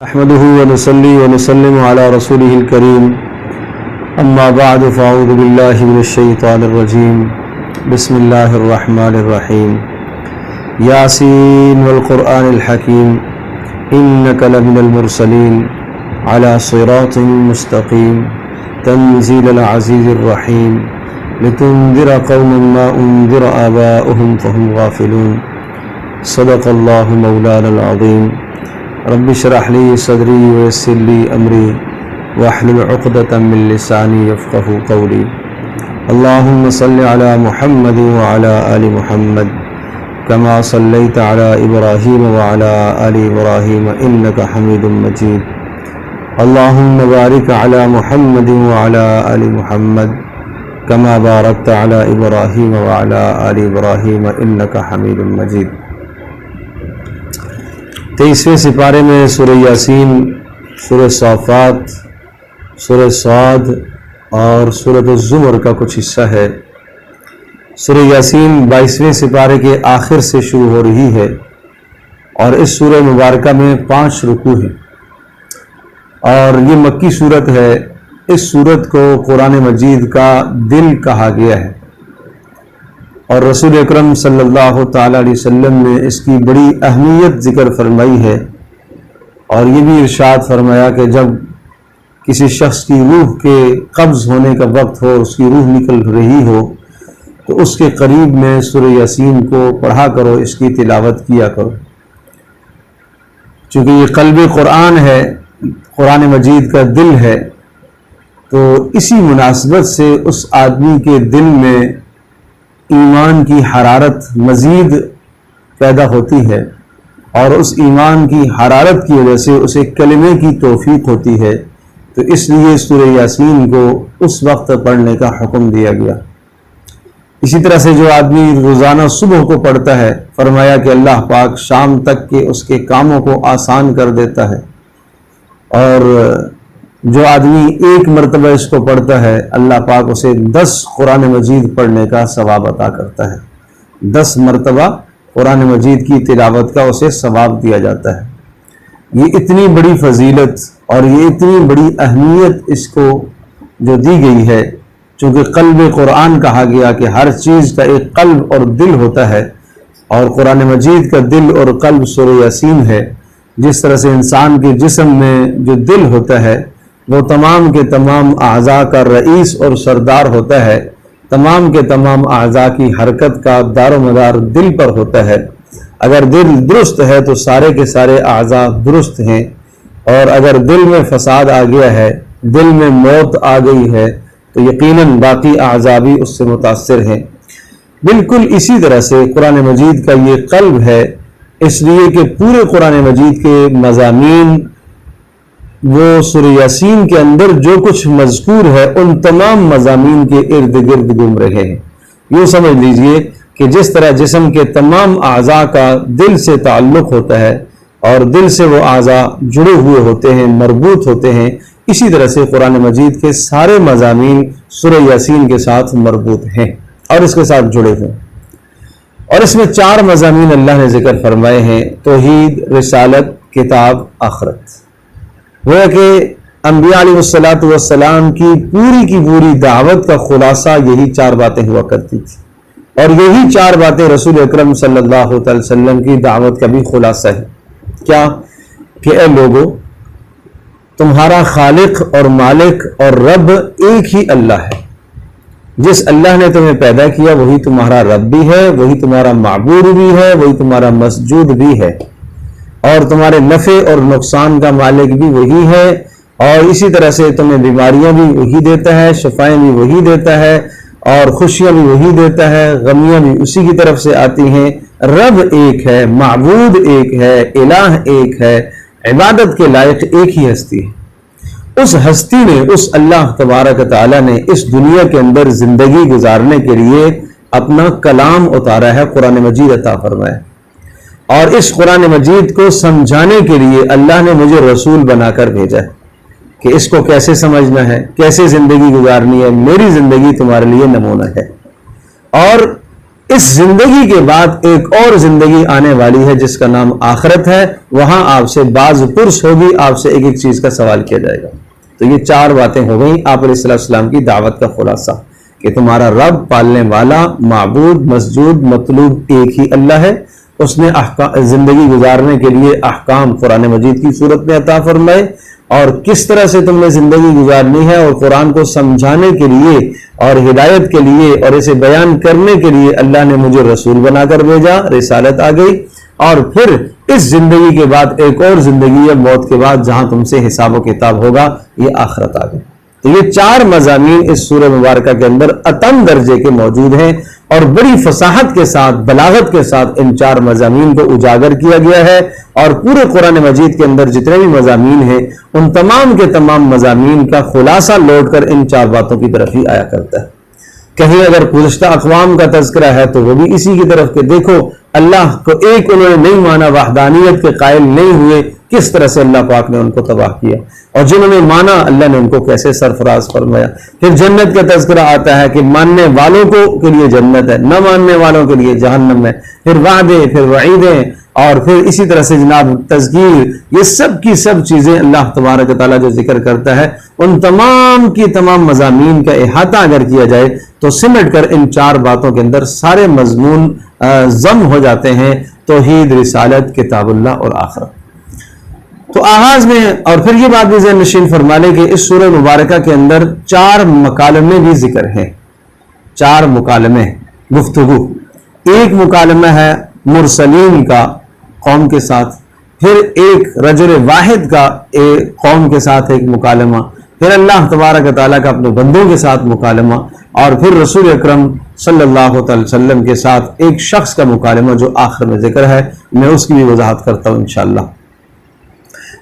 احمده ونصلي ونسلم على رسوله الكريم اما بعد فاعوذ بالله من الشيطان الرجيم بسم الله الرحمن الرحيم ياسين والقرآن الحكيم إنك لمن المرسلين على صراط مستقيم تنزيل العزيز الرحيم لتنذر قوما ما أنذر آباؤهم فهم غافلون صدق الله مولانا العظيم رب اشرح لي صدري ويسر لي امري واحلل عقدة من لساني يفقهوا قولي اللهم صل على محمد وعلى آل محمد كما صليت على إبراهيم وعلى آل إبراهيم إنك حميد مجيد اللهم بارك على محمد وعلى آل محمد كما باركت على إبراهيم وعلى آل إبراهيم إنك حميد مجيد 23ویں سپارے میں سورہ یاسین، سورہ صافات، سورہ صاد اور سورۃ الزمر کا کچھ حصہ ہے۔ سورہ یاسین 22ویں سپارے کے آخر سے شروع ہو رہی ہے اور اس سورہ مبارکہ میں 5 رکوع ہیں اور یہ مکی صورت ہے۔ اس صورت کو قرآن مجید کا دل کہا گیا ہے اور رسول اکرم صلی اللہ تعالیٰ علیہ وسلم نے اس کی بڑی اہمیت ذکر فرمائی ہے اور یہ بھی ارشاد فرمایا کہ جب کسی شخص کی روح کے قبض ہونے کا وقت ہو، اس کی روح نکل رہی ہو، تو اس کے قریب میں سورہ یاسین کو پڑھا کرو، اس کی تلاوت کیا کرو، چونکہ یہ قلب قرآن ہے، قرآن مجید کا دل ہے، تو اسی مناسبت سے اس آدمی کے دل میں ایمان کی حرارت مزید پیدا ہوتی ہے اور اس ایمان کی حرارت کی وجہ سے اسے کلمے کی توفیق ہوتی ہے، تو اس لیے سورہ یاسین کو اس وقت پڑھنے کا حکم دیا گیا۔ اسی طرح سے جو آدمی روزانہ صبح کو پڑھتا ہے، فرمایا کہ اللہ پاک شام تک کے اس کے کاموں کو آسان کر دیتا ہے، اور جو آدمی ایک مرتبہ اس کو پڑھتا ہے، اللہ پاک اسے 10 قرآن مجید پڑھنے کا ثواب عطا کرتا ہے۔ 10 مرتبہ قرآن مجید کی تلاوت کا اسے ثواب دیا جاتا ہے۔ یہ اتنی بڑی فضیلت اور یہ اتنی بڑی اہمیت اس کو جو دی گئی ہے، چونکہ قلب قرآن کہا گیا کہ ہر چیز کا ایک قلب اور دل ہوتا ہے، اور قرآن مجید کا دل اور قلب سورہ یاسین ہے۔ جس طرح سے انسان کے جسم میں جو دل ہوتا ہے وہ تمام کے تمام اعضاء کا رئیس اور سردار ہوتا ہے، تمام کے تمام اعضاء کی حرکت کا دار و مدار دل پر ہوتا ہے۔ اگر دل درست ہے تو سارے کے سارے اعضاء درست ہیں، اور اگر دل میں فساد آ گیا ہے، دل میں موت آ گئی ہے، تو یقیناً باقی اعضاء بھی اس سے متاثر ہیں۔ بالکل اسی طرح سے قرآن مجید کا یہ قلب ہے، اس لیے کہ پورے قرآن مجید کے مضامین وہ سورہ یاسین کے اندر جو کچھ مذکور ہے ان تمام مضامین کے ارد گرد گھوم رہے ہیں۔ یوں سمجھ لیجئے کہ جس طرح جسم کے تمام اعضاء کا دل سے تعلق ہوتا ہے اور دل سے وہ اعضاء جڑے ہوئے ہوتے ہیں، مربوط ہوتے ہیں، اسی طرح سے قرآن مجید کے سارے مضامین سورہ یاسین کے ساتھ مربوط ہیں اور اس کے ساتھ جڑے ہیں۔ اور اس میں 4 مضامین اللہ نے ذکر فرمائے ہیں: توحید، رسالت، کتاب، آخرت۔ وہ کہ انبیاء علیہ السلام کی پوری دعوت کا خلاصہ یہی 4 باتیں ہوا کرتی تھی، اور یہی 4 باتیں رسول اکرم صلی اللہ علیہ وسلم کی دعوت کا بھی خلاصہ ہے۔ کیا کہ اے لوگو، تمہارا خالق اور مالک اور رب ایک ہی اللہ ہے۔ جس اللہ نے تمہیں پیدا کیا وہی تمہارا رب بھی ہے، وہی تمہارا معبود بھی ہے، وہی تمہارا مسجود بھی ہے، اور تمہارے نفع اور نقصان کا مالک بھی وہی ہے، اور اسی طرح سے تمہیں بیماریاں بھی وہی دیتا ہے، شفائیں بھی وہی دیتا ہے، اور خوشیاں بھی وہی دیتا ہے، غمیاں بھی اسی کی طرف سے آتی ہیں۔ رب ایک ہے، معبود ایک ہے، الہ ایک ہے، عبادت کے لائق ایک ہی ہستی ہے۔ اس ہستی نے، اس اللہ تبارک تعالیٰ نے اس دنیا کے اندر زندگی گزارنے کے لیے اپنا کلام اتارا ہے، قرآن مجید عطا فرمایا، اور اس قرآن مجید کو سمجھانے کے لیے اللہ نے مجھے رسول بنا کر بھیجا ہے کہ اس کو کیسے سمجھنا ہے، کیسے زندگی گزارنی ہے۔ میری زندگی تمہارے لیے نمونہ ہے، اور اس زندگی کے بعد ایک اور زندگی آنے والی ہے جس کا نام آخرت ہے، وہاں آپ سے باز پرس ہوگی، آپ سے ایک ایک چیز کا سوال کیا جائے گا۔ تو یہ 4 باتیں ہو گئیں آپ علیہ السلام کی دعوت کا خلاصہ، کہ تمہارا رب، پالنے والا، معبود، مسجود، مطلوب ایک ہی اللہ ہے۔ اس نے زندگی گزارنے کے لیے احکام قرآن مجید کی صورت میں عطا فرمائے، اور کس طرح سے تم نے زندگی گزارنی ہے، اور قرآن کو سمجھانے کے لیے اور ہدایت کے لیے اور اسے بیان کرنے کے لیے اللہ نے مجھے رسول بنا کر بھیجا، رسالت آ گئی۔ اور پھر اس زندگی کے بعد ایک اور زندگی ہے موت کے بعد، جہاں تم سے حساب و کتاب ہوگا، یہ آخرت آ گئی۔ تو یہ 4 مضامین اس سورہ مبارکہ کے اندر اتم درجے کے موجود ہیں، اور بڑی فصاحت کے ساتھ، بلاغت کے ساتھ ان 4 مضامین کو اجاگر کیا گیا ہے۔ اور پورے قرآن مجید کے اندر جتنے بھی مضامین ہیں، ان تمام کے تمام مضامین کا خلاصہ لوٹ کر ان 4 باتوں کی طرف ہی آیا کرتا ہے۔ کہیں اگر گزشتہ اقوام کا تذکرہ ہے تو وہ بھی اسی کی طرف کہ دیکھو اللہ کو ایک انہوں نے نہیں مانا، وحدانیت کے قائل نہیں ہوئے، کس طرح سے اللہ پاک نے ان کو تباہ کیا، اور جنہوں نے مانا اللہ نے ان کو کیسے سرفراز فرمایا۔ پھر جنت کا تذکرہ آتا ہے کہ ماننے والوں کو کے لیے جنت ہے، نہ ماننے والوں کے لیے جہنم ہے، پھر وعدے، پھر وعیدیں، اور پھر اسی طرح سے جناب تذکیر، یہ سب کی سب چیزیں اللہ تبارک و تعالیٰ جو ذکر کرتا ہے، ان تمام کی تمام مضامین کا احاطہ اگر کیا جائے تو سمٹ کر ان 4 باتوں کے اندر سارے مضمون ضم ہو جاتے ہیں: توحید، رسالت، کتاب اللہ اور آخرت۔ تو آغاز میں، اور پھر یہ بات بھی ذہن نشین فرما لیں کہ اس سورہ مبارکہ کے اندر 4 مکالمے بھی ذکر ہیں، 4 مکالمے، گفتگو۔ ایک مکالمہ ہے مرسلین کا قوم کے ساتھ، پھر ایک رجل واحد کا قوم کے ساتھ ایک مکالمہ، پھر اللہ تبارک و تعالیٰ کا اپنے بندوں کے ساتھ مکالمہ، اور پھر رسول اکرم صلی اللہ علیہ وسلم کے ساتھ ایک شخص کا مکالمہ جو آخر میں ذکر ہے، میں اس کی بھی وضاحت کرتا ہوں انشاءاللہ۔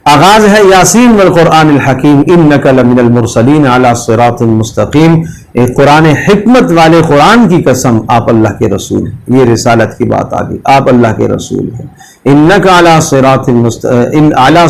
آغاز ہے یاسین والقرآن الحکیم انک لمن المرسلین علی صراط مستقیم، ایک قرآن حکمت والے قرآن کی قسم، آپ اللہ کے رسول ہیں۔ یہ رسالت کی بات آگئی، آپ اللہ کے رسول ہیں۔ انک علی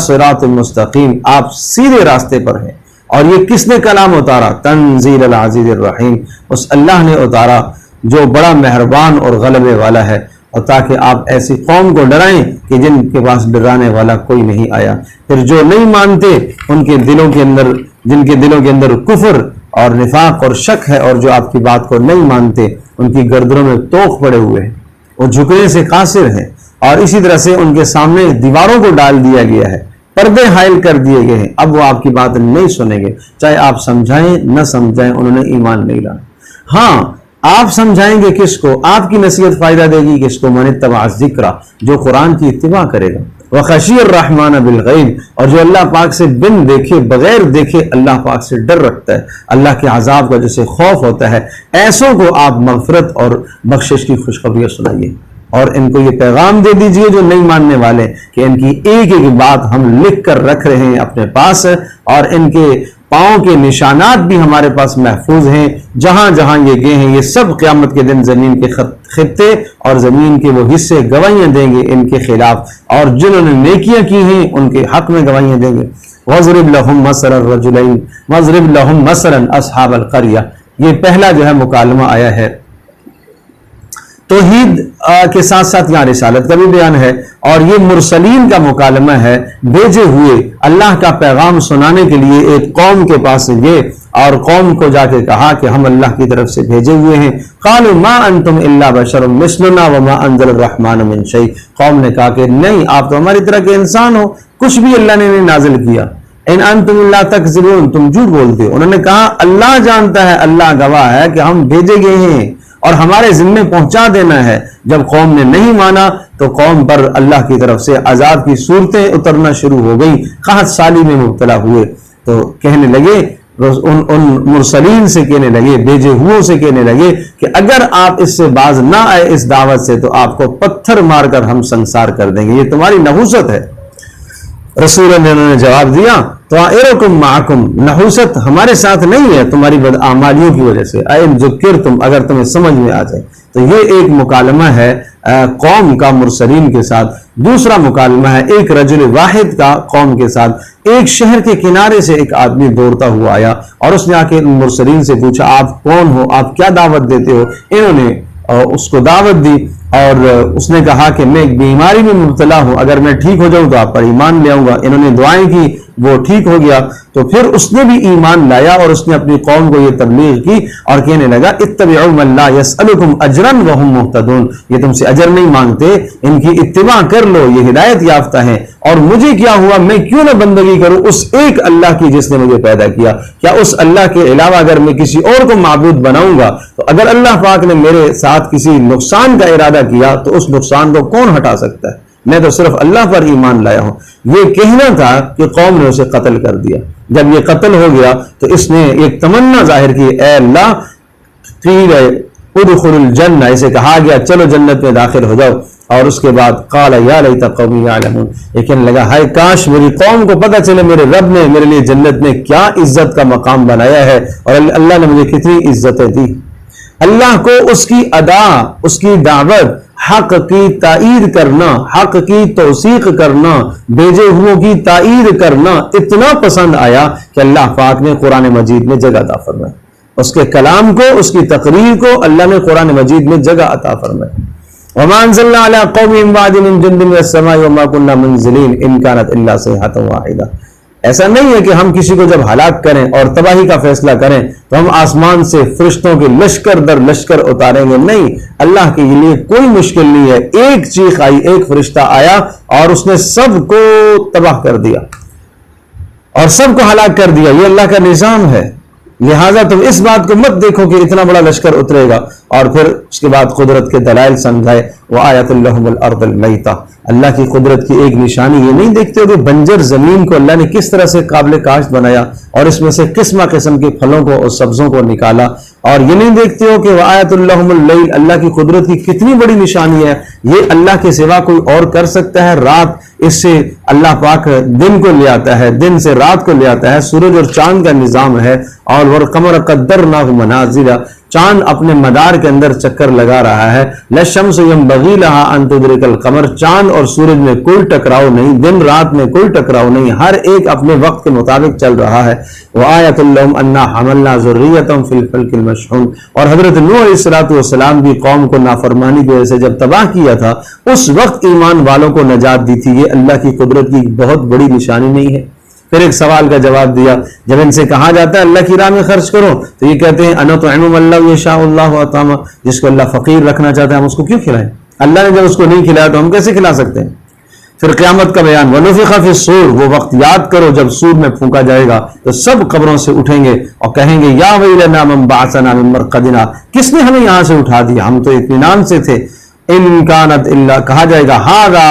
صراط مستقیم، آپ سیدھے راستے پر ہیں۔ اور یہ کس نے کلام اتارا؟ تنزیل العزیز الرحیم، اس اللہ نے اتارا جو بڑا مہربان اور غلبے والا ہے، اور تاکہ آپ ایسی قوم کو ڈرائیں کہ جن کے پاس ڈرانے والا کوئی نہیں آیا۔ پھر جو نہیں مانتے ان کے دلوں کے اندر، جن کے دلوں کے اندر کفر اور نفاق اور شک ہے، اور جو آپ کی بات کو نہیں مانتے ان کی گردنوں میں توق پڑے ہوئے ہیں، وہ جھکنے سے قاصر ہیں، اور اسی طرح سے ان کے سامنے دیواروں کو ڈال دیا گیا ہے، پردے حائل کر دیے گئے ہیں، اب وہ آپ کی بات نہیں سنیں گے، چاہے آپ سمجھائیں نہ سمجھائیں، انہوں نے ایمان نہیں لانا۔ ہاں، آپ سمجھائیں گے کس کو، آپ کی نصیحت فائدہ دے گی کس کو؟ من اتبع الذکر، جو قرآن کی اتباع کرے گا۔ وخشی الرحمن بالغیب، اور جو اللہ پاک سے بن دیکھے، بغیر دیکھے اللہ پاک سے ڈر رکھتا ہے، اللہ کے عذاب کا جسے خوف ہوتا ہے، ایسوں کو آپ مغفرت اور بخشش کی خوشخبریاں سنائیے، اور ان کو یہ پیغام دے دیجئے جو نہیں ماننے والے کہ ان کی ایک ایک بات ہم لکھ کر رکھ رہے ہیں اپنے پاس، اور ان کے پاؤں کے نشانات بھی ہمارے پاس محفوظ ہیں، جہاں جہاں یہ گئے ہیں، یہ سب قیامت کے دن زمین کے خطے اور زمین کے وہ حصے گواہیاں دیں گے ان کے خلاف، اور جنہوں نے نیکیاں کی ہیں ان کے حق میں گواہیاں دیں گے۔ وَاضْرِبْ لَهُمْ مَثَلَ الرَّجُلَيْنِ وَاضْرِبْ لَهُمْ مَثَلًا أَصْحَابَ الْقَرْيَةِ، یہ پہلا جو ہے مکالمہ آیا ہے۔ توحید کے ساتھ ساتھ یہاں رسالت کا بھی بیان ہے، اور یہ مرسلین کا مکالمہ ہے، بھیجے ہوئے اللہ کا پیغام سنانے کے لیے ایک قوم کے پاس گئے، اور قوم کو جا کے کہا کہ ہم اللہ کی طرف سے بھیجے ہوئے ہیں۔ قالوا ما انتم الا بشر مثلنا وما انزل الرحمن من شيء، قوم نے کہا کہ نہیں، آپ تو ہماری طرح کے انسان ہو، کچھ بھی اللہ نے نہیں نازل کیا۔ ان انتم الا تکذبون، تم جھوٹ بولتے ہو۔ انہوں نے کہا اللہ جانتا ہے، اللہ گواہ ہے کہ ہم بھیجے گئے ہیں اور ہمارے ذمے پہنچا دینا ہے۔ جب قوم نے نہیں مانا تو قوم پر اللہ کی طرف سے عذاب کی صورتیں اترنا شروع ہو گئیں، قحط سالی میں مبتلا ہوئے، تو کہنے لگے ان مرسلین سے، کہنے لگے بھیجے ہوئوں سے، کہنے لگے کہ اگر آپ اس سے باز نہ آئے اس دعوت سے تو آپ کو پتھر مار کر ہم سنسار کر دیں گے، یہ تمہاری نحوست ہے۔ رسول نے انہوں نے جواب دیا طائرکم معکم، نحوست ہمارے ساتھ نہیں ہے تمہاری بدعمالیوں کی وجہ سے، اَإِن ذُكِّرْتُمْ، اگر تمہیں سمجھ میں آ جائے۔ تو یہ ایک مکالمہ ہے قوم کا مرسلین کے ساتھ۔ دوسرا مکالمہ ہے ایک رجل واحد کا قوم کے ساتھ۔ ایک شہر کے کنارے سے ایک آدمی دوڑتا ہوا آیا اور اس نے آ کے مرسلین سے پوچھا آپ کون ہو، آپ کیا دعوت دیتے ہو؟ انہوں نے اور اس کو دعوت دی، اور اس نے کہا کہ میں ایک بیماری میں مبتلا ہوں، اگر میں ٹھیک ہو جاؤں تو آپ پر ایمان لے آؤں گا۔ انہوں نے دعائیں کی، وہ ٹھیک ہو گیا، تو پھر اس نے بھی ایمان لایا اور اس نے اپنی قوم کو یہ تبلیغ کی اور کہنے لگا اتبعوا من لا يسألكم اجرا وهم مهتدون، یہ تم سے اجر نہیں مانگتے، ان کی اتباع کر لو، یہ ہدایت یافتہ ہیں، اور مجھے کیا ہوا، میں کیوں نہ بندگی کروں اس ایک اللہ کی جس نے مجھے پیدا کیا، کیا اس اللہ کے علاوہ اگر میں کسی اور کو معبود بناؤں گا تو اگر اللہ پاک نے میرے ساتھ کسی نقصان کا ارادہ کیا تو اس نقصان کو کون ہٹا سکتا ہے، میں تو صرف اللہ پر ایمان لایا ہوں۔ یہ کہنا تھا کہ قوم نے اسے قتل کر دیا۔ جب یہ قتل ہو گیا تو اس نے ایک تمنا ظاہر کی، اے اللہ قیل ادخل الجنہ، اسے کہا گیا چلو جنت میں داخل ہو جاؤ، اور اس کے بعد قال یا لیت قومی یعلمون، یہ کہنے لگا ہائے کاش میری قوم کو پتہ چلے میرے رب نے میرے لیے جنت میں کیا عزت کا مقام بنایا ہے اور اللہ نے مجھے کتنی عزتیں دی۔ اللہ کو اس کی ادا، اس کی دعوت، حق کی تائید کرنا، حق کی توثیق کرنا، بھیجے ہوئوں کی تائید کرنا اتنا پسند آیا کہ اللہ پاک نے قرآن مجید میں جگہ عطا فرمائی، اس کے کلام کو، اس کی تقریر کو اللہ نے قرآن مجید میں جگہ عطا فرمائی۔ وما انزلنا على قوم من بعد من جند من السماء وما كنا منزلين ان كانت الا صيحة واحدة، ایسا نہیں ہے کہ ہم کسی کو جب ہلاک کریں اور تباہی کا فیصلہ کریں تو ہم آسمان سے فرشتوں کے لشکر در لشکر اتاریں گے، نہیں، اللہ کے لیے کوئی مشکل نہیں ہے، ایک چیخ آئی، ایک فرشتہ آیا اور اس نے سب کو تباہ کر دیا اور سب کو ہلاک کر دیا، یہ اللہ کا نظام ہے۔ لہٰذا تم اس بات کو مت دیکھو کہ اتنا بڑا لشکر اترے گا، اور پھر اس کے بعد قدرت کے دلائل سمجھائے، وآیت لہم الارض المیتہ، اللہ کی قدرت کی ایک نشانی یہ نہیں دیکھتے ہو کہ بنجر زمین کو اللہ نے کس طرح سے قابل کاشت بنایا اور اس میں سے قسمہ قسم کے پھلوں کو اور سبزوں کو نکالا، اور یہ نہیں دیکھتے ہو کہ وآیت لہم اللیل، اللہ کی قدرت کی کتنی بڑی نشانی ہے، یہ اللہ کے سوا کوئی اور کر سکتا ہے؟ رات، اس سے اللہ پاک دن کو لے آتا ہے، دن سے رات کو لے آتا ہے، سورج اور چاند کا نظام ہے، اور والقمر قدرناہ منازل، چاند اپنے مدار کے اندر چکر لگا رہا ہے، لا الشمس ينبغي لها ان تدرك القمر، چاند اور سورج میں کوئی ٹکراؤ نہیں، دن رات میں کوئی ٹکراؤ نہیں، ہر ایک اپنے وقت کے مطابق چل رہا ہے۔ وآیۃ لہم انا حملنا ذریۃهم فی الفلک المشحون، اور حضرت نوح علیہ السلام بھی قوم کو نافرمانی کی وجہ سے جب تباہ کیا تھا اس وقت ایمان والوں کو نجات دی تھی، یہ اللہ کی قدرت کی بہت بڑی نشانی نہیں ہے؟ پھر ایک سوال کا جواب دیا، جب ان سے کہا جاتا ہے اللہ کی راہ میں خرچ کرو تو یہ کہتے ہیں اَنَطْعِمُ مَن لَّوْ يَشَاءُ اللَّهُ أَطْعَمَهُ، جس کو اللہ فقیر رکھنا چاہتا ہے ہم اس کو کیوں کھلائیں؟ اللہ نے جب اس کو نہیں کھلایا تو ہم کیسے کھلا سکتے ہیں؟ پھر قیامت کا بیان، وَنُفِخَ فِي الصُّورِ، وہ وقت یاد کرو جب سور میں پھونکا جائے گا تو سب قبروں سے اٹھیں گے اور کہیں گے یا ویلنا من بعثنا من مرقدنا، کس نے ہمیں یہاں سے اٹھا دیا، ہم تو اطمینان سے تھے۔ ان کانت الا، کہا جائے گا ھذا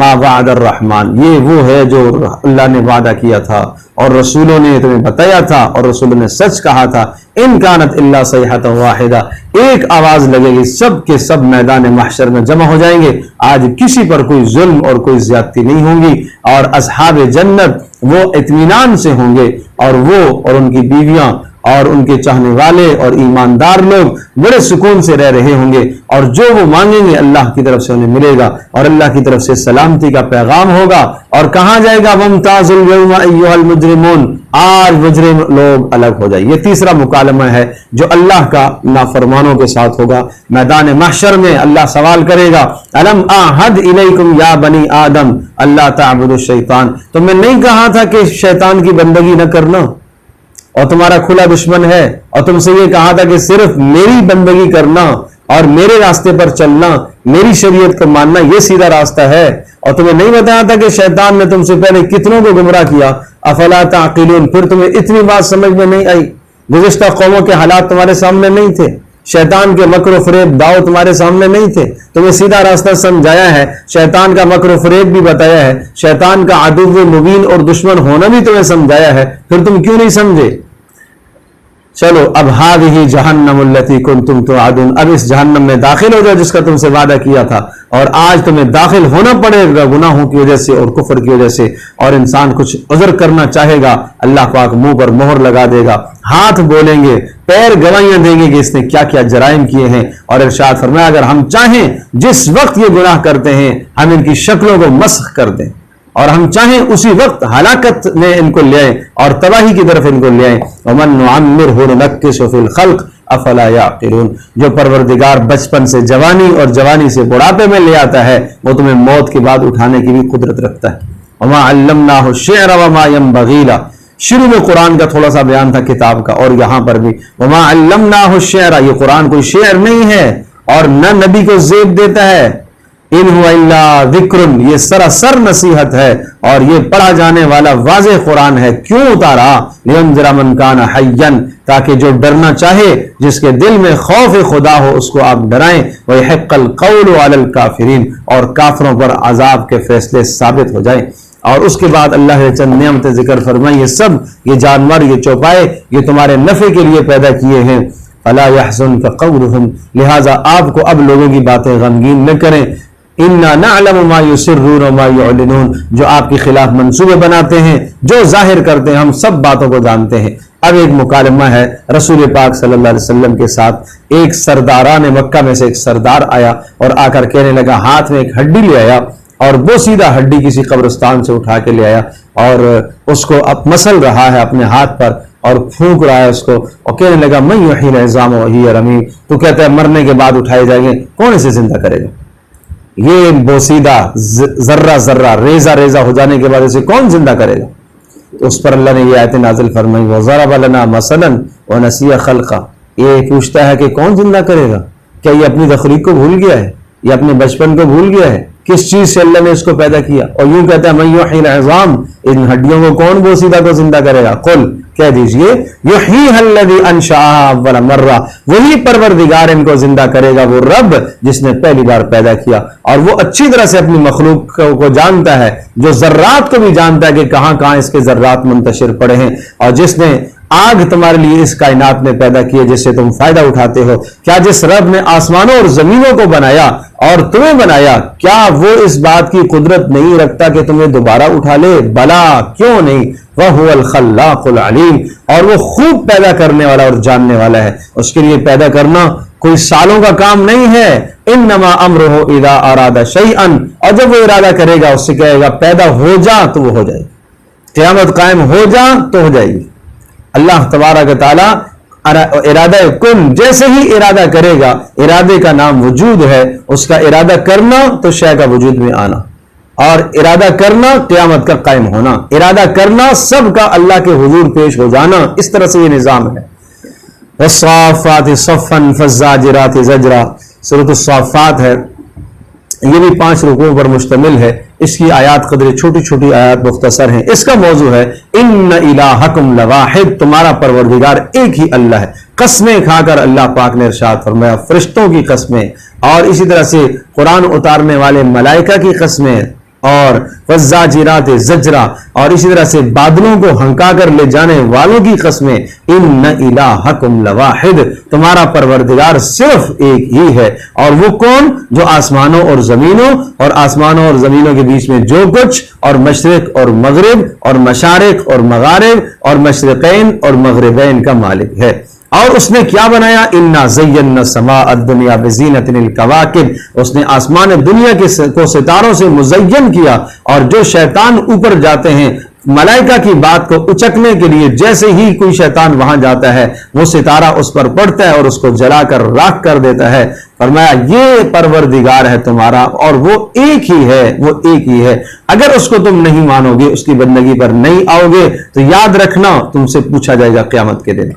ما وعد الرحمن، یہ وہ ہے جو اللہ نے وعدہ کیا تھا اور رسولوں نے تمہیں بتایا تھا اور رسولوں نے سچ کہا تھا۔ ان کانت الا صیحۃ واحدہ، ایک آواز لگے گی، سب کے سب میدان محشر میں جمع ہو جائیں گے، آج کسی پر کوئی ظلم اور کوئی زیادتی نہیں ہوں گی، اور اصحاب جنت وہ اطمینان سے ہوں گے، اور وہ اور ان کی بیویاں اور ان کے چاہنے والے اور ایماندار لوگ بڑے سکون سے رہ رہے ہوں گے، اور جو وہ مانگیں گے اللہ کی طرف سے انہیں ملے گا، اور اللہ کی طرف سے سلامتی کا پیغام ہوگا، اور کہا جائے گا وَامْتَازُوا الْيَوْمَ أَيُّهَا الْمُجْرِمُونَ، آج مجرم لوگ الگ ہو جائے۔ یہ تیسرا مکالمہ ہے جو اللہ کا نافرمانوں کے ساتھ ہوگا۔ میدان محشر میں اللہ سوال کرے گا أَلَمْ أَعْهَدْ إِلَيْكُمْ يَا بَنِي آدَمَ أَلَّا تَعْبُدُوا الشَّيْطَانَ، تو میں نہیں کہا تھا کہ شیطان کی بندگی نہ کرنا، اور تمہارا کھلا دشمن ہے، اور تم سے یہ کہا تھا کہ صرف میری بندگی کرنا اور میرے راستے پر چلنا، میری شریعت کو ماننا، یہ سیدھا راستہ ہے، اور تمہیں نہیں بتایا تھا کہ شیطان نے تم سے پہلے کتنوں کو گمراہ کیا۔ افلا تعقلون، پھر تمہیں اتنی بات سمجھ میں نہیں آئی؟ گزشتہ قوموں کے حالات تمہارے سامنے نہیں تھے؟ شیطان کے مکر و فریب داؤ تمہارے سامنے نہیں تھے؟ تمہیں سیدھا راستہ سمجھایا ہے، شیطان کا مکر و فریب بھی بتایا ہے، شیطان کا عدو مبین اور دشمن ہونا بھی تمہیں سمجھایا ہے، پھر تم کیوں نہیں سمجھے؟ چلو اب هذه جہنم التي كنتم توعدون، اب اس جہنم میں داخل ہو جاؤ جس کا تم سے وعدہ کیا تھا، اور آج تمہیں داخل ہونا پڑے گا گناہوں کی وجہ سے اور کفر کی وجہ سے، اور انسان کچھ عذر کرنا چاہے گا اللہ پاک منہ پر مہر لگا دے گا، ہاتھ بولیں گے، پیر گواہیاں دیں گے کہ اس نے کیا کیا جرائم کیے ہیں، اور ارشاد فرمایا اگر ہم چاہیں جس وقت یہ گناہ کرتے ہیں ہم ان کی شکلوں کو مسخ کر دیں، اور ہم چاہیں اسی وقت ہلاکت میں ان کو لے آئیں اور تباہی کی طرف ان کو لے آئیں۔ وَمَن نُعَمِّرْهُ نُنَكِّسْهُ فِي الْخَلْقِ، افلا یعقلون، جو پروردگار بچپن سے جوانی اور جوانی سے بڑھاپے میں لے آتا ہے وہ تمہیں موت کے بعد اٹھانے کی بھی قدرت رکھتا ہے۔ وما علمناہ الشعر وما ينبغی لہ، شروع میں قرآن کا تھوڑا سا بیان تھا کتاب کا، اور یہاں پر بھی وما علمناہ الشعر، یہ قرآن کوئی شعر نہیں ہے اور نہ نبی کو زیب دیتا ہے، ان هو الا ذکر، یہ سراسر نصیحت ہے اور یہ پڑھا جانے والا واضح قرآن ہے۔ کیوں اتارا؟ لینذر من کان حیا، تاکہ جو ڈرنا چاہے، جس کے دل میں خوف خدا ہو، اس کو آپ ڈرائیں، ویحق القول علی الکافرین، اور کافروں پر عذاب کے فیصلے ثابت ہو جائیں۔ اور اس کے بعد اللہ نے چند نعمتیں ذکر فرمائی، یہ سب، یہ جانور، یہ چوپائے، یہ تمہارے نفع کے لیے پیدا کیے ہیں۔ فلا يحزنك قولهم، لہذا آپ کو اب لوگوں کی باتیں غمگین نہ کریں۔ انا نعلم ما يسرون وما يعلنون، جو آپ کے خلاف منصوبے بناتے ہیں، جو ظاہر کرتے ہیں، ہم سب باتوں کو جانتے ہیں۔ اب ایک مکالمہ ہے رسول پاک صلی اللہ علیہ وسلم کے ساتھ۔ ایک سرداران مکہ میں سے ایک سردار آیا اور آ کر کہنے لگا، ہاتھ میں ایک ہڈی لے آیا اور وہ سیدھا ہڈی کسی قبرستان سے اٹھا کے لے آیا اور اس کو اب مسل رہا ہے اپنے ہاتھ پر اور پھونک رہا ہے اس کو، اور کہنے لگا من یحیی العظام وہی رمیم، تو کہتا ہے مرنے کے بعد اٹھائے جائیں گے، کون اسے زندہ کرے گا؟ یہ بوسیدہ ذرہ ذرہ ریزہ ریزہ ہو جانے کے بعد اسے کون زندہ کرے گا؟ تو اس پر اللہ نے یہ آیت نازل فرمائی، وَضَرَبَ لَنَا مَثَلًا وَنَسِيَ خَلْقًا، یہ پوچھتا ہے کہ کون زندہ کرے گا؟ کیا یہ اپنی تخلیق کو بھول گیا ہے؟ یہ اپنے بچپن کو بھول گیا ہے؟ کس چیز سے اللہ نے اس کو پیدا کیا؟ اور یوں کہتا ہے من یحیی العظام، ان ہڈیوں کو کون بوسیدہ کو زندہ کرے گا؟ قل، کہہ دیجئے، یحییھا الذی انشأھا اول مرہ، وہی پروردگار ان کو زندہ کرے گا، وہ رب جس نے پہلی بار پیدا کیا، اور وہ اچھی طرح سے اپنی مخلوق کو جانتا ہے، جو ذرات کو بھی جانتا ہے کہ کہاں کہاں اس کے ذرات منتشر پڑے ہیں، اور جس نے آگ تمہارے لیے اس کائنات میں پیدا کی ہے جس سے تم فائدہ اٹھاتے ہو۔ کیا جس رب نے آسمانوں اور زمینوں کو بنایا اور تمہیں بنایا، کیا وہ اس بات کی قدرت نہیں رکھتا کہ تمہیں دوبارہ اٹھا لے؟ بلا، کیوں نہیں، وَهُوَ الْخَلَّاقُ الْعَلِيمُ، اور وہ خوب پیدا کرنے والا اور جاننے والا ہے۔ اس کے لیے پیدا کرنا کوئی سالوں کا کام نہیں ہے۔ انما امرہ اذا اراد شیئا، اور جب وہ ارادہ کرے گا اس سے کہے گا پیدا ہو جا تو وہ ہو جائے گی، قیامت قائم ہو جا تو ہو جائے گی۔ اللہ تبارک و تعالی ارادہ کن، جیسے ہی ارادہ کرے گا، ارادے کا نام وجود ہے، اس کا ارادہ کرنا تو شے کا وجود میں آنا، اور ارادہ کرنا قیامت کا قائم ہونا، ارادہ کرنا سب کا اللہ کے حضور پیش ہو جانا، اس طرح سے یہ نظام ہے۔ والصافات صفا فالزاجرات زجرا، سورۃ الصافات ہے، یہ بھی 5 رکوعوں پر مشتمل ہے۔ اس کی آیات قدر چھوٹی چھوٹی آیات مختصر ہیں۔ اس کا موضوع ہے ان الہکم لواحد، تمہارا پروردگار ایک ہی اللہ ہے۔ قسمیں کھا کر اللہ پاک نے ارشاد فرمایا، فرشتوں کی قسمیں، اور اسی طرح سے قرآن اتارنے والے ملائکہ کی قسمیں، اور والزاجرات زجرا، اور اسی طرح سے بادلوں کو ہنکا کر لے جانے والوں کی قسمیں، ان الہکم لواحد، تمہارا پروردگار صرف ایک ہی ہے۔ اور وہ کون؟ جو آسمانوں اور زمینوں اور آسمانوں اور زمینوں کے بیچ میں جو کچھ، اور مشرق اور مغرب اور مشارق اور مغارب اور مشرقین اور مغربین کا مالک ہے۔ اور اس نے کیا بنایا؟ انا زینا السماء الدنیا بزینۃ الکواکب، اس نے آسمان دنیا کو ستاروں سے مزین کیا، اور جو شیطان اوپر جاتے ہیں ملائکہ کی بات کو اچکنے کے لیے، جیسے ہی کوئی شیطان وہاں جاتا ہے وہ ستارہ اس پر پڑتا ہے اور اس کو جلا کر راکھ کر دیتا ہے۔ فرمایا یہ پروردگار ہے تمہارا، اور وہ ایک ہی ہے، وہ ایک ہی ہے۔ اگر اس کو تم نہیں مانو گے، اس کی بندگی پر نہیں آؤ گے، تو یاد رکھنا تم سے پوچھا جائے گا قیامت کے دن۔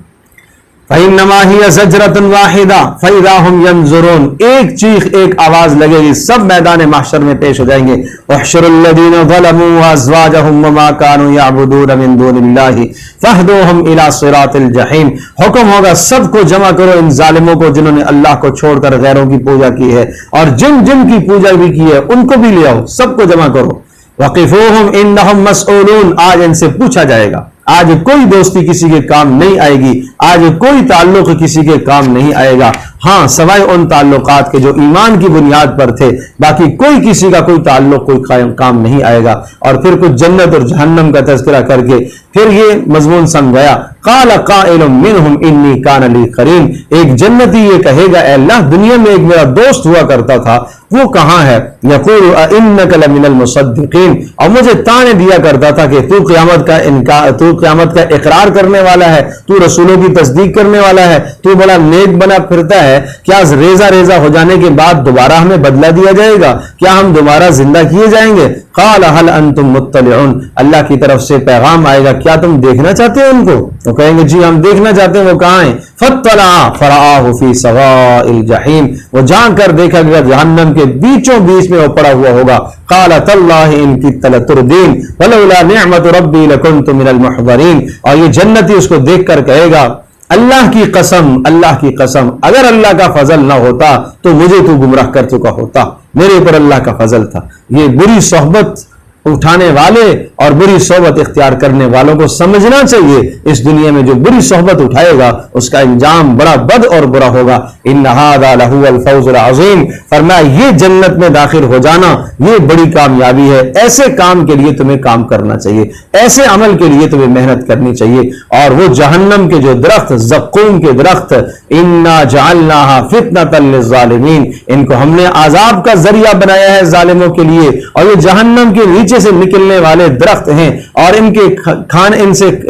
فَإِنَّمَا هِيَ زَجْرَةٌ وَاحِدَةٌ فَإِذَا هُمْ يَنظُرُونَ، ایک چیخ، ایک آواز لگے گی، سب میدان محشر میں پیش ہو جائیں گے۔ وَاحْشُرُوا الَّذِينَ ظَلَمُوا وَأَزْوَاجَهُمْ وَمَا كَانُوا يَعْبُدُونَ مِن دُونِ اللَّهِ فَاهْدُوهُمْ إِلَى صِرَاطِ الْجَحِيمِ، حکم ہوگا سب کو جمع کرو، ان ظالموں کو جنہوں نے اللہ کو چھوڑ کر غیروں کی پوجا کی ہے، اور جن کی پوجا بھی کی ہے ان کو بھی لے آؤ، سب کو جمع کرو۔ وَقِفُوهُمْ إِنَّهُمْ مَسْئُولُونَ، آج ان سے پوچھا جائے گا۔ آج کوئی دوستی کسی کے کام نہیں آئے گی، آج کوئی تعلق کسی کے کام نہیں آئے گا، ہاں سوائے ان تعلقات کے جو ایمان کی بنیاد پر تھے، باقی کوئی کسی کا کوئی تعلق کوئی کام نہیں آئے گا۔ اور پھر کچھ جنت اور جہنم کا تذکرہ کر کے پھر یہ مضمون سمجھایا قال قائل منهم انی کان لی قرین، ایک جنتی یہ کہے گا اے اللہ دنیا میں ایک میرا دوست ہوا کرتا تھا، وہ کہاں ہے؟ یقول انک لمن المصدقین، اور مجھے تانے دیا کرتا تھا کہ تو قیامت کا اقرار کرنے والا ہے، تو رسولوں کی تصدیق کرنے والا ہے، تو بڑا نیک بنا پھرتا ہے، کیا ریزہ ریزہ ہو جانے کے بعد دوبارہ ہمیں بدلہ دیا جائے گا؟ کیا ہم دوبارہ زندہ کیے جائیں گے؟ قال هل انتم مطلعون، اللہ کی طرف سے پیغام آئے گا کیا تم دیکھنا چاہتے ہو ان کو؟ تو کہیں گے جی ہم دیکھنا چاہتے ہیں، وہ کہاں ہیں؟ فاطلع فرآہ فی سواء الجحیم، وہ جان کر دیکھا گیا جہنم کے بیچوں بیچ میں وہ پڑا ہوا ہوگا۔ قال تاللہ ان کدت لتردین ولولا نعمت ربی لکنت من المحضرین، اور یہ جنتی اس کو دیکھ کر کہے گا اللہ کی قسم، اللہ کی قسم، اگر اللہ کا فضل نہ ہوتا تو مجھے تو گمراہ کر چکا ہوتا، میرے اوپر اللہ کا فضل تھا۔ یہ بری صحبت اٹھانے والے اور بری صحبت اختیار کرنے والوں کو سمجھنا چاہیے اس دنیا میں جو بری صحبت اٹھائے گا اس کا انجام بڑا بد اور برا ہوگا۔ ان ھذا لہو الفوز العظیم، فرمایا یہ جنت میں داخل ہو جانا یہ بڑی کامیابی ہے۔ ایسے کام کے لیے تمہیں کام کرنا چاہیے، ایسے عمل کے لیے تمہیں محنت کرنی چاہیے۔ اور وہ جہنم کے جو درخت، زقوم کے درخت، انا جعلناھا فتنۃ للظالمین، ان کو ہم نے عذاب کا ذریعہ بنایا ہے ظالموں کے لیے، اور یہ جہنم کے نیچے سے نکلنے والے درخت ہیں، اور ان کے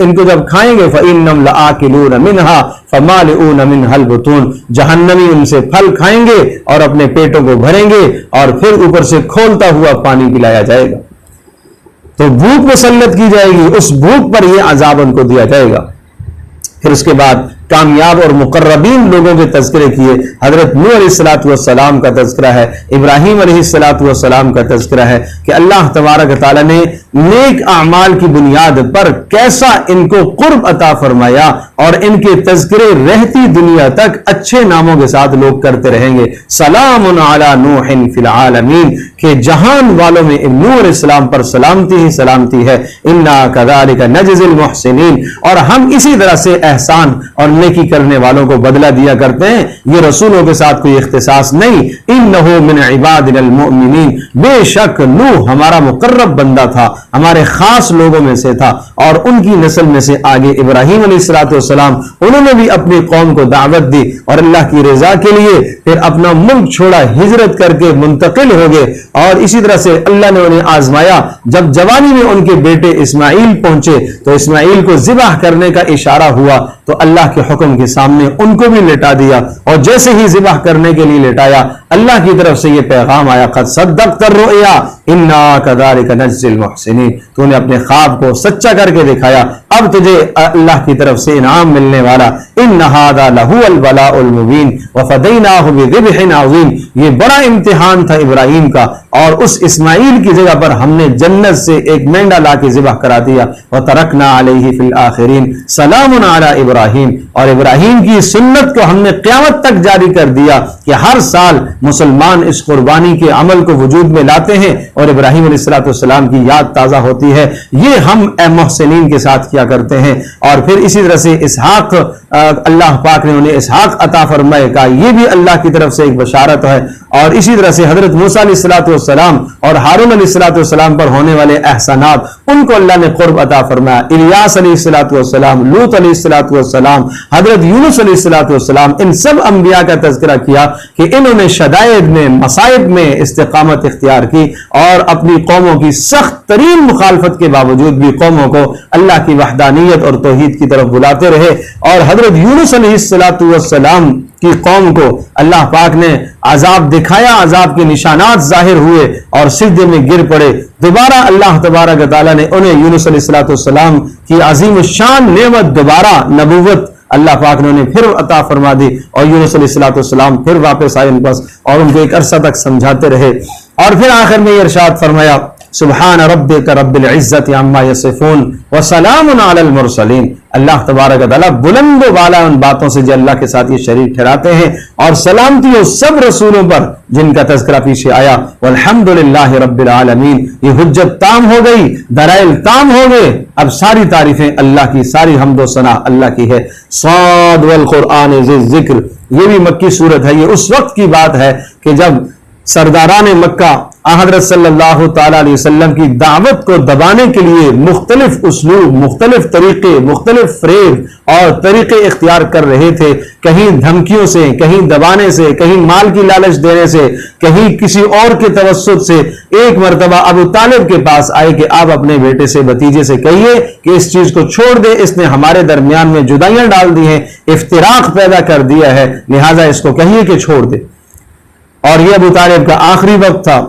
ان کو جب کھائیں گے فإنہم لآکلون منہا فمالئون منہا البطون، جہنمی ان سے پھل کھائیں گے اور اپنے پیٹوں کو بھریں گے اور پھر اوپر سے کھولتا ہوا پانی پلایا جائے گا۔ تو بھوک مسلط کی جائے گی، اس بھوک پر یہ عذاب ان کو دیا جائے گا۔ پھر اس کے بعد کامیاب اور مقربین لوگوں کے تذکرے کیے، حضرت نوح علیہ الصلوۃ والسلام کا تذکرہ ہے، ابراہیم علیہ الصلوۃ والسلام کا تذکرہ ہے کہ اللہ تبارک تعالیٰ نے نیک اعمال کی بنیاد پر کیسا ان کو قرب عطا فرمایا، اور ان کے تذکرے رہتی دنیا تک اچھے ناموں کے ساتھ لوگ کرتے رہیں گے۔ سلام علی نوح فی العالمین، کہ جہان والوں میں نوح علیہ السلام پر سلامتی ہی سلامتی ہے۔ انا کذالک نجزی المحسنین، اور ہم اسی طرح سے احسان اور نیکی کرنے والوں کو بدلہ دیا کرتے ہیں، یہ رسولوں کے ساتھ کوئی اختصاص نہیں۔ انہ من عبادنا المؤمنین، بے شک نوح ہمارا مقرب بندہ تھا، ہمارے خاص لوگوں میں سے تھا، اور ان کی نسل میں سے آگے ابراہیم علیہ السلام انہوں نے بھی اپنی قوم کو دعوت دی اور اللہ کی رضا کے لیے پھر اپنا ملک چھوڑا، ہجرت کر کے منتقل ہو گئے، اور اسی طرح سے اللہ نے انہیں آزمایا۔ جب جوانی میں ان کے بیٹے اسماعیل پہنچے تو اسماعیل کو ذبح کرنے کا اشارہ ہوا تو اللہ کے حکم کے سامنے ان کو بھی لٹا دیا، اور جیسے ہی ذبح کرنے کے لیے لٹایا اللہ کی طرف سے یہ پیغام آیا قد صدقت الرؤیا انا کذالک نجزی المحسنین، تو نے اپنے خواب کو سچا کر کے دکھایا، اب تجھے اللہ کی طرف سے انعام ملنے والا۔ ان ھذا لہو البلاء المبین وفدیناہ بذبح عظیم، یہ بڑا امتحان تھا ابراہیم کا، اور اس اسماعیل کی جگہ پر ہم نے جنت سے ایک مینڈا لا کے ذبح کرا دیا۔ وترکنا علیہ فی الآخرین سلام علی ابراہیم، اور ابراہیم کی سنت کو ہم نے قیامت تک جاری کر دیا کہ ہر سال مسلمان اس قربانی کے عمل کو وجود میں لاتے ہیں اور ابراہیم علیہ السلام کی یاد تازہ ہوتی ہے۔ یہ ہم محسنین کے ساتھ کیا کرتے ہیں۔ اور پھر اسی طرح سے اسحاق، اللہ پاک نے انہیں اسحاق عطا فرمائے کا، یہ بھی اللہ کی طرف سے ایک بشارت ہے۔ اور اسی طرح سے حضرت موسیٰ علیہ السلام اور ہارون علیہ السلام پر ہونے والے احسانات ان کو اللہ نے قرب عطا فرمایا۔ الیاس علیہ السلام، لوط علیہ السلام، حضرت یونس علیہ السلام، ان سب انبیاء کا تذکرہ کیا کہ انہوں نے شدائد میں، مصائب میں استقامت اختیار کی اور اپنی قوموں کی سخت ترین مخالفت کے باوجود بھی قوموں کو اللہ کی وحدانیت اور توحید کی طرف بلاتے رہے۔ اور حضرت یونس علیہ السلام کی قوم کو اللہ پاک نے عذاب دکھایا، عذاب کے نشانات ظاہر ہوئے اور سجدے میں گر پڑے۔ دوبارہ اللہ تبارک تعالیٰ نے انہیں یونس علیہ السلام کی عظیم الشان نعمت، دوبارہ نبوت اللہ پاک نے انہیں پھر عطا فرما دی، اور یونس علیہ السلام پھر واپس آئے ان پاس اور ان کو ایک عرصہ تک سمجھاتے رہے۔ اور پھر آخر میں یہ ارشاد فرمایا سبحان ربک رب العزت عما یصفون وسلام علی المرسلین، اللہ تبارک تعالیٰ بلند و بالا ان باتوں سے جو اللہ کے ساتھ یہ شریک ٹھہراتے ہیں، اور سلامتی ہو سب رسولوں پر جن کا تذکرہ پیچھے آیا۔ والحمدللہ رب العالمین، یہ حجت تام ہو گئی، دلائل تام ہو گئے، اب ساری تعریفیں اللہ کی، ساری حمد و ثنا اللہ کی ہے۔ صاد والقرآن ذی الذکر، یہ بھی مکی سورت ہے۔ یہ اس وقت کی بات ہے کہ جب سرداران مکہ حضرت صلی اللہ تعالی علیہ وسلم کی دعوت کو دبانے کے لیے مختلف اسلوب، مختلف طریقے، مختلف فریب اور طریقے اختیار کر رہے تھے، کہیں دھمکیوں سے، کہیں دبانے سے، کہیں مال کی لالچ دینے سے، کہیں کسی اور کے توسط سے۔ ایک مرتبہ ابو طالب کے پاس آئے کہ آپ اپنے بیٹے سے، بھتیجے سے کہیے کہ اس چیز کو چھوڑ دے، اس نے ہمارے درمیان میں جدائیاں ڈال دی ہیں، افتراق پیدا کر دیا ہے، لہٰذا اس کو کہیے کہ چھوڑ دے۔ اور یہ ابو طالب کا آخری وقت تھا،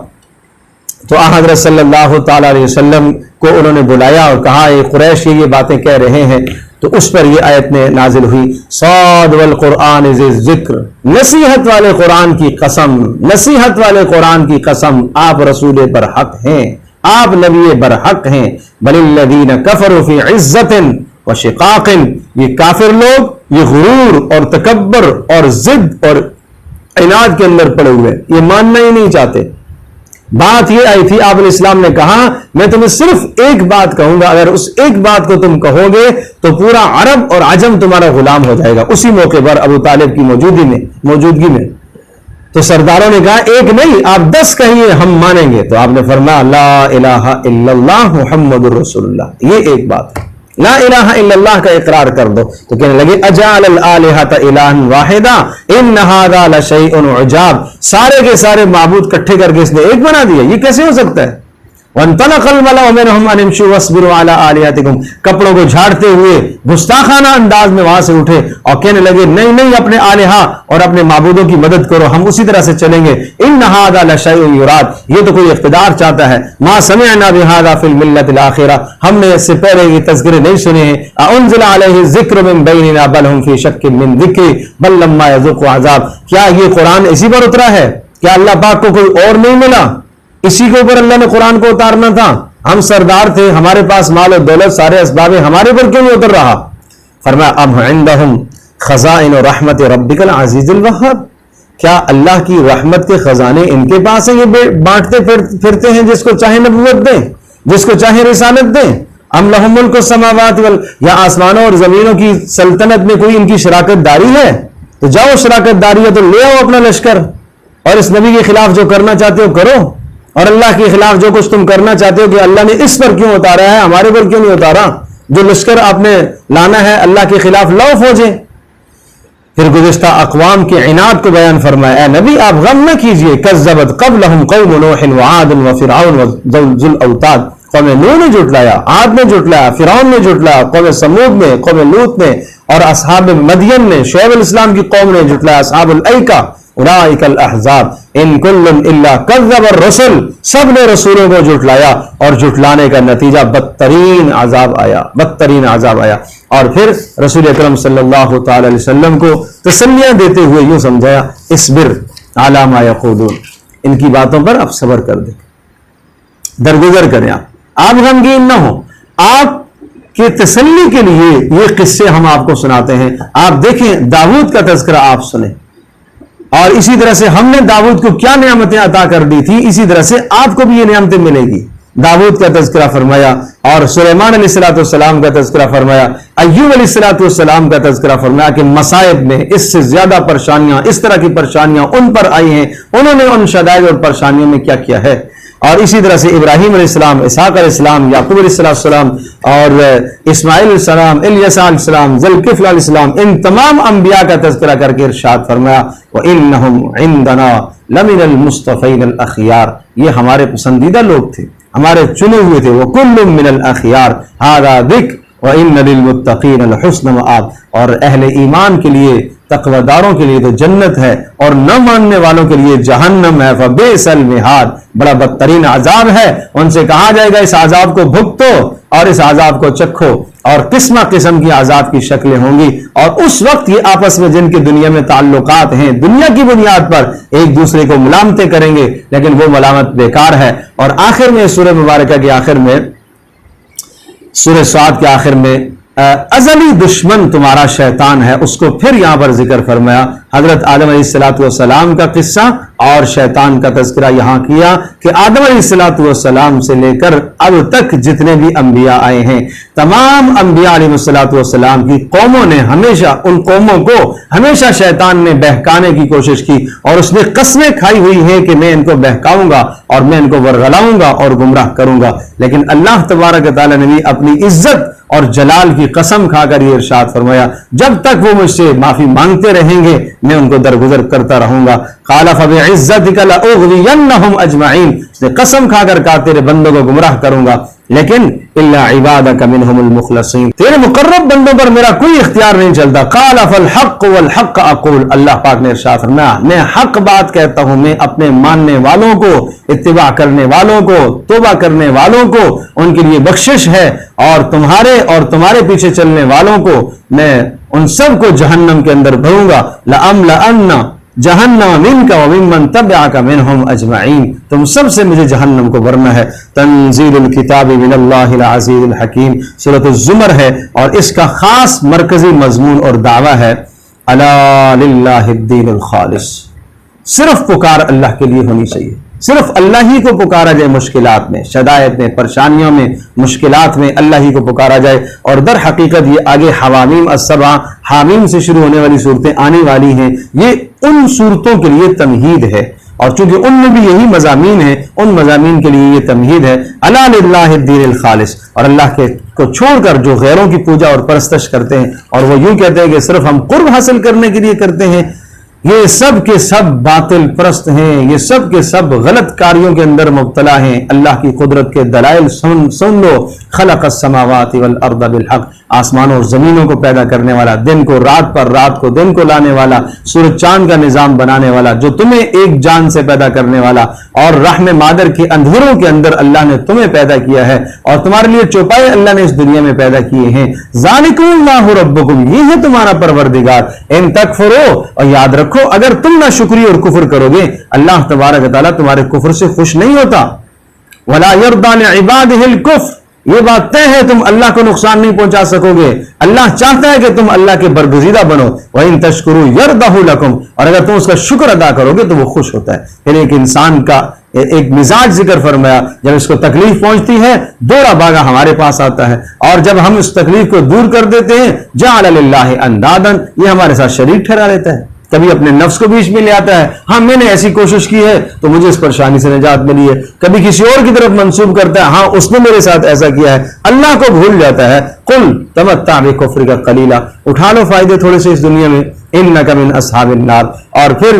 تو حضرت صلی اللہ تعالی علیہ وسلم کو انہوں نے بلایا اور کہا یہ قریش یہ باتیں کہہ رہے ہیں، تو اس پر یہ آیت میں نازل ہوئی، صاد والقرآن ذی الذکر، نصیحت والے قرآن کی قسم، نصیحت والے قرآن کی قسم، آپ رسول برحق ہیں، آپ نبی برحق ہیں، بل الذین کفروا فی عزت وشقاق، یہ کافر لوگ یہ غرور اور تکبر اور ضد اور عناد کے اندر پڑے ہوئے، یہ ماننا ہی نہیں چاہتے۔ بات یہ آئی تھی، آپ علیہ السلام نے کہا میں تمہیں صرف ایک بات کہوں گا، اگر اس ایک بات کو تم کہو گے تو پورا عرب اور عجم تمہارا غلام ہو جائے گا۔ اسی موقع پر ابو طالب کی موجودگی میں تو سرداروں نے کہا ایک نہیں، آپ 10 کہیے ہم مانیں گے۔ تو آپ نے فرمایا لا الہ الا اللہ محمد الرسول اللہ، یہ ایک بات ہے، لا الہ الا اللہ کا اقرار کر دو۔ تو کہنے لگے اجعل الآلہۃ الہا واحدا ان ھذا لشیء عجاب، سارے کے سارے معبود کٹھے کر کے اس نے ایک بنا دیا، یہ کیسے ہو سکتا ہے؟ وانطلق الملأ منهم ان امشوا واصبروا على آلهتكم، کپڑوں کو جھاڑتے ہوئے گستاخانہ انداز میں وہاں سے اٹھے اور کہنے لگے نہیں نہیں، اپنے آلہہ اور اپنے معبودوں کی مدد کرو، ہم اسی طرح سے چلیں گے۔ ان ھذا لشیء یراد، یہ تو کوئی اقتدار چاہتا ہے۔ ما سمعنا بهذا في الملة الاخرة، ہم نے اس سے پہلے یہ تذکرے نہیں سنے ہیں۔ انزل علیہ الذکر من بیننا بل هم في شک من ذکر بل لما يذوقوا عذاب، کیا یہ قرآن اسی پر اترا ہے؟ کیا اللہ پاک کو کوئی اور نہیں ملا؟ اسی کے اوپر اللہ نے قرآن کو اتارنا تھا؟ ہم سردار تھے، ہمارے پاس مال و دولت، سارے اسباب ہیں، ہمارے پر کیوں نہیں اتر رہا؟ فرمایا اب عندهم خزائن رحمت ربک العزیز الوہاب، کیا اللہ کی رحمت کے خزانے ان کے پاس ہیں؟ یہ بانٹتے پھرتے ہیں، جس کو چاہے نبوت دیں، جس کو چاہے رسالت دیں۔ ام لہم ملک السماوات یا آسمانوں اور زمینوں کی سلطنت میں کوئی ان کی شراکت داری ہے؟ تو جاؤ، شراکت داری ہے تو لے آؤ اپنا لشکر، اور اس نبی کے خلاف جو کرنا چاہتے ہو کرو، اور اللہ کے خلاف جو کچھ تم کرنا چاہتے ہو کہ اللہ نے اس پر کیوں اتارا ہے ہمارے پر کیوں نہیں اتارا؟ جو لشکر آپ نے لانا ہے اللہ کے خلاف لاؤ فوجیں۔ پھر گزشتہ اقوام کے عناد کو بیان فرمایا، اے نبی آپ غم نہ کیجئے، کذبت قبلہم قوم نوح وعاد وفرعون وذو الاوتاد، قوم نوح نے جھٹلایا، عاد نے جھٹلایا، فرعون نے جھٹلایا، قوم سمود نے، قوم لوط نے، اور اصحاب مدین نے، شعیب علیہ السلام کی قوم نے جھٹلایا، اصحاب الایکہ، اولئک الاحزاب ان کل الا کذب الرسل، سب نے رسولوں کو جھٹلایا، اور جھٹلانے کا نتیجہ بدترین عذاب آیا، بدترین عذاب آیا۔ اور پھر رسول اکرم صلی اللہ تعالی علیہ وسلم کو تسلیاں دیتے ہوئے یوں سمجھایا، اصبر علی ما یقولون، ان کی باتوں پر آپ صبر کر دیں، درگزر کریں، آپ غمگین نہ ہوں۔ آپ کے تسلی کے لیے یہ قصے ہم آپ کو سناتے ہیں۔ آپ دیکھیں داؤد کا تذکرہ آپ سنیں، اور اسی طرح سے ہم نے داؤد کو کیا نعمتیں عطا کر دی تھی، اسی طرح سے آپ کو بھی یہ نعمتیں ملے گی۔ داؤد کا تذکرہ فرمایا، اور سلیمان علیہ السلام کا تذکرہ فرمایا، ایوب علیہ السلام کا تذکرہ فرمایا کہ مصائب میں اس سے زیادہ پریشانیاں، اس طرح کی پریشانیاں ان پر آئی ہیں، انہوں نے ان شدائد اور پریشانیوں میں کیا کیا ہے۔ اور اسی طرح سے ابراہیم علیہ السلام، اسحاق علیہ السلام، یعقوب علیہ السلام، اور اسماعیل علیہ السلام، الیسع علیہ السلام، ذوالکفل علیہ السلام، ان تمام انبیاء کا تذکرہ کر کے ارشاد فرمایا وَإِنَّهُمْ عِنْدَنَا لَمِنَ الْمُصْطَفَيْنَ الْأَخْيَارِ، یہ ہمارے پسندیدہ لوگ تھے، ہمارے چنے ہوئے تھے۔ وَكُلٌّ مِّنَ الْأَخْيَارِ هَذَا ذِكْرٌ وَإِنَّ لِلْمُتَّقِينَ لَحُسْنَ مَآبٍ، اور اہل ایمان کے لیے، تقوی داروں کے لیے تو جنت ہے، اور نہ ماننے والوں کے لیے جہنم ہے۔ فَبِئْسَ الْمِہَادُ، بڑا بدترین عذاب ہے۔ ان سے کہا جائے گا اس عذاب کو بھگتو اور اس عذاب کو چکھو، اور قسمہ قسم کی عذاب کی شکلیں ہوں گی۔ اور اس وقت یہ آپس میں جن کے دنیا میں تعلقات ہیں، دنیا کی بنیاد پر ایک دوسرے کو ملامتیں کریں گے، لیکن وہ ملامت بیکار ہے۔ اور آخر میں سورہ مبارکہ کے آخر میں، سورہ صاد کے آخر میں ازلی دشمن تمہارا شیطان ہے، اس کو پھر یہاں پر ذکر فرمایا، حضرت آدم علیہ السلام کا قصہ اور شیطان کا تذکرہ یہاں کیا کہ آدم علیہ السلام سے لے کر اب تک جتنے بھی انبیاء آئے ہیں، تمام انبیاء علیہ السلام کی قوموں نے ہمیشہ، ان قوموں کو ہمیشہ شیطان نے بہکانے کی کوشش کی، اور اس نے قسمیں کھائی ہوئی ہیں کہ میں ان کو بہکاؤں گا اور میں ان کو ورغلاؤں گا اور گمراہ کروں گا، لیکن اللہ تبارک و تعالیٰ نے بھی اپنی عزت اور جلال کی قسم کھا کر یہ ارشاد فرمایا جب تک وہ مجھ سے معافی مانگتے رہیں گے میں ان کو درگزر کرتا رہوں گا۔ قال فبعزتک لأغوینہم اجمعین، اس نے قسم کھا کر کہا تیرے بندوں کو گمراہ کروں گا لیکن الا عبادک منہم المخلصین، تیرے مقرب بندوں پر میرا کوئی اختیار نہیں چلتا۔ قال فالحق والحق اقول، اللہ پاک نے ارشاد فرمایا میں حق بات کہتا ہوں، میں اپنے ماننے والوں کو، اتباع کرنے والوں کو، توبہ کرنے والوں کو ان کے لیے بخشش ہے، اور تمہارے پیچھے چلنے والوں کو میں ان سب کو جہنم کے اندر بھروں گا۔ لأملأن جہنم منک وممن تبعک منہم اجمعین، تم سب سے مجھے جہنم کو بھرنا ہے۔ تنزیل الکتاب من اللہ العزیز الحکیم، سورۃ الزمر ہے، اور اس کا خاص مرکزی مضمون اور دعویٰ ہے الا للہ الدین الخالص، صرف پکار اللہ کے لیے ہونی چاہیے، صرف اللہ ہی کو پکارا جائے، مشکلات میں، شدائد میں، پریشانیوں میں، مشکلات میں اللہ ہی کو پکارا جائے۔ اور در حقیقت یہ آگے حوامیم السبع، حامیم سے شروع ہونے والی صورتیں آنے والی ہیں، یہ ان صورتوں کے لیے تمہید ہے، اور چونکہ ان میں بھی یہی مضامین ہیں، ان مضامین کے لیے یہ تمہید ہے۔ الا للہ الدین الخالص، اور اللہ کے کو چھوڑ کر جو غیروں کی پوجا اور پرستش کرتے ہیں اور وہ یوں کہتے ہیں کہ صرف ہم قرب حاصل کرنے کے لیے کرتے ہیں، یہ سب کے سب باطل پرست ہیں، یہ سب کے سب غلط کاریوں کے اندر مبتلا ہیں۔ اللہ کی قدرت کے دلائل سن لو، خلق السماوات والارض بالحق، آسمانوں اور زمینوں کو پیدا کرنے والا، دن کو رات پر، رات کو دن کو لانے والا، سورج چاند کا نظام بنانے والا، جو تمہیں ایک جان سے پیدا کرنے والا، اور رحم مادر کے اندھیروں کے اندر اللہ نے تمہیں پیدا کیا ہے، اور تمہارے لیے چوپائے اللہ نے اس دنیا میں پیدا کیے ہیں۔ ذالکم اللہ ربکم، یہ ہے تمہارا پروردگار۔ ان تکفروا، اور یاد رکھو اگر تم نہ شکری اور کفر کرو گے اللہ تبارک و تعالیٰ تمہارے کفر سے خوش نہیں ہوتا۔ ولا یرضی لعبادہ الکفر، یہ بات طے ہے تم اللہ کو نقصان نہیں پہنچا سکو گے، اللہ چاہتا ہے کہ تم اللہ کے برگزیدہ بنو۔ وَإِن تَشْكُرُوا يَرْضَهُ لَكُمْ، اور اگر تم اس کا شکر ادا کرو گے تو وہ خوش ہوتا ہے۔ پھر ایک انسان کا ایک مزاج ذکر فرمایا، جب اس کو تکلیف پہنچتی ہے دوڑا بھاگا ہمارے پاس آتا ہے، اور جب ہم اس تکلیف کو دور کر دیتے ہیں جعل للہ اندادا، یہ ہمارے ساتھ شریک ٹھہرا لیتا ہے، کبھی اپنے نفس کو بیچ میں لے آتا ہے، ہاں میں نے ایسی کوشش کی ہے تو مجھے اس پریشانی سے نجات ملی ہے، کبھی کسی اور کی طرف منسوب کرتا ہے، ہاں اس نے میرے ساتھ ایسا کیا ہے، اللہ کو بھول جاتا ہے۔ قل تمتع بکفرک قلیلا، اٹھا لو فائدے تھوڑے سے اس دنیا میں، انک من اصحاب النار۔ اور پھر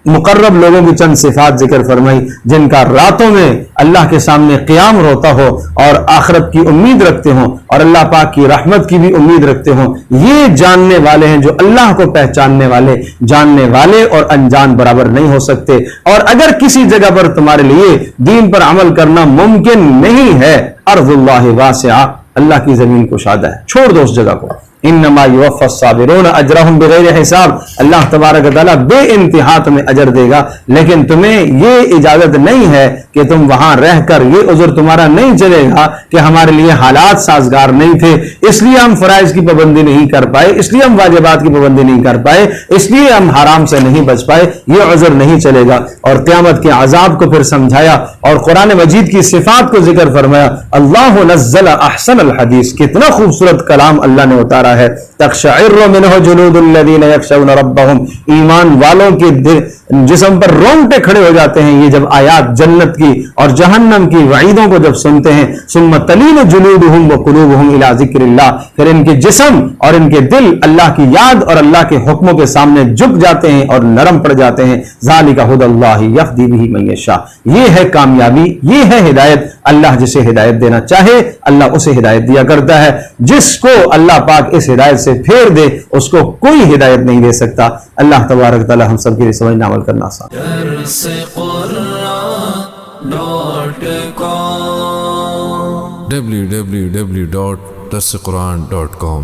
مقرب لوگوں کی چند صفات ذکر فرمائی، جن کا راتوں میں اللہ کے سامنے قیام روتا ہو اور آخرت کی امید رکھتے ہوں اور اللہ پاک کی رحمت کی بھی امید رکھتے ہوں، یہ جاننے والے ہیں جو اللہ کو پہچاننے والے، جاننے والے اور انجان برابر نہیں ہو سکتے۔ اور اگر کسی جگہ پر تمہارے لیے دین پر عمل کرنا ممکن نہیں ہے، ارض اللہ واسعہ، اللہ کی زمین کشادہ ہے، چھوڑ دو اس جگہ کو۔ انما یوفی الصابرون اجرهم بغیر حساب، اللہ تبارک و تعالیٰ بے انتہا تمہیں اجر دے گا، لیکن تمہیں یہ اجازت نہیں ہے کہ تم وہاں رہ کر، یہ عذر تمہارا نہیں چلے گا کہ ہمارے لیے حالات سازگار نہیں تھے اس لیے ہم فرائض کی پابندی نہیں کر پائے، اس لیے ہم واجبات کی پابندی نہیں کر پائے، اس لیے ہم حرام سے نہیں بچ پائے، یہ عذر نہیں چلے گا۔ اور قیامت کے عذاب کو پھر سمجھایا اور قرآن مجید کی صفات کو ذکر فرمایا۔ اللہ نزل احسن الحدیث، کتنا خوبصورت کلام اللہ نے اتارا ہے۔ تقشعر منہ جلود الذین یخشون ربہم، ایمان والوں کے جسم پر رونگٹے کھڑے ہو جاتے ہیں یہ جب آیات جنت کی اور جہنم کی وعیدوں کو جب سنتے ہیں۔ ثم تلین جلودہم وقلوبہم الی ذکر اللہ، پھر ان کے جسم اور ان کے دل اللہ کی یاد اور اللہ کے حکموں کے سامنے جھک جاتے ہیں اور نرم پڑ جاتے ہیں۔ ذالک ھدی اللہ یہدی بہ من یشاء، یہ ہے کامیابی، یہ ہے ہدایت۔ اللہ جسے ہدایت دینا چاہے اللہ اسے ہدایت دیا کرتا ہے، جس کو اللہ پاک اس ہدایت سے پھیر دے اس کو کوئی ہدایت نہیں دے سکتا۔ اللہ تبارک تعالی ہم سب کے لیے سمجھنا عمل کرنا آسان۔ www.darsequran.com